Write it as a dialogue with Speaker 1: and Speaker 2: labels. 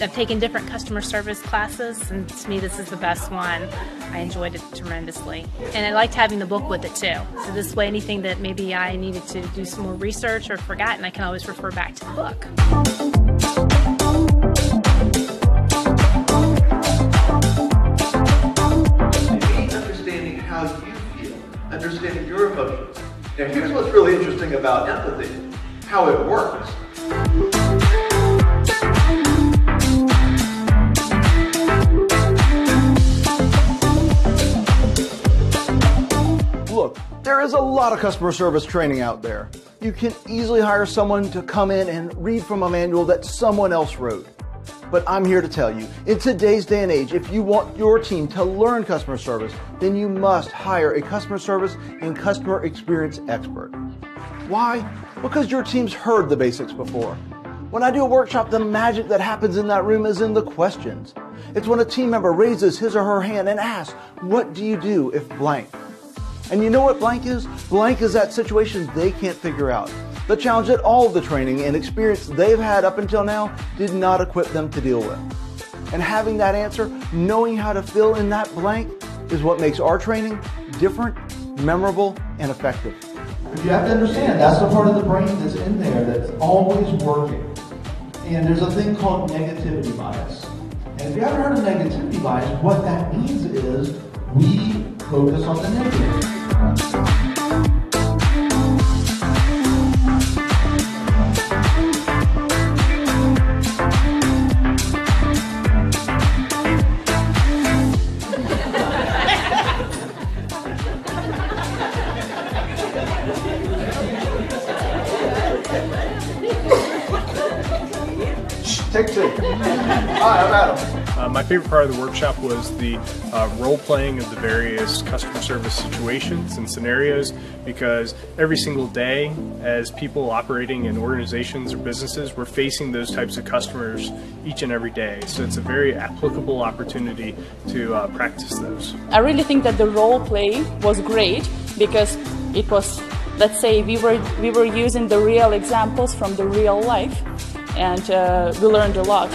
Speaker 1: I've taken different customer service classes, and to me this is the best one. I enjoyed it tremendously. And I liked having the book with it too. So this way anything that maybe I needed to do some more research or forgotten, I can always refer back to the book.
Speaker 2: Understanding how you feel, understanding your emotions. Now here's what's really interesting about empathy, how it works.
Speaker 3: Look, there is a lot of customer service training out there. You can easily hire someone to come in and read from a manual that someone else wrote. But I'm here to tell you, in today's day and age, if you want your team to learn customer service, then you must hire a customer service and customer experience expert. Why? Because your team's heard the basics before. When I do a workshop, the magic that happens in that room is in the questions. It's when a team member raises his or her hand and asks, what do you do if blank? And you know what blank is? Blank is that situation they can't figure out. The challenge that all of the training and experience they've had up until now did not equip them to deal with. And having that answer, knowing how to fill in that blank, is what makes our training different, memorable, and effective.
Speaker 4: But you have to understand, that's the part of the brain that's in there that's always working. And there's a thing called negativity bias. And if you haven't heard of negativity bias, what that means is we focus on the negative.
Speaker 3: Take two. Hi, I'm Adam.
Speaker 5: My favorite part of the workshop was the role-playing of the various customer service situations and scenarios, because every single day, as people operating in organizations or businesses, we're facing those types of customers each and every day. So it's a very applicable opportunity to practice those.
Speaker 6: I really think that the role play was great because it was, let's say, we were using the real examples from the real life, and we learned a lot.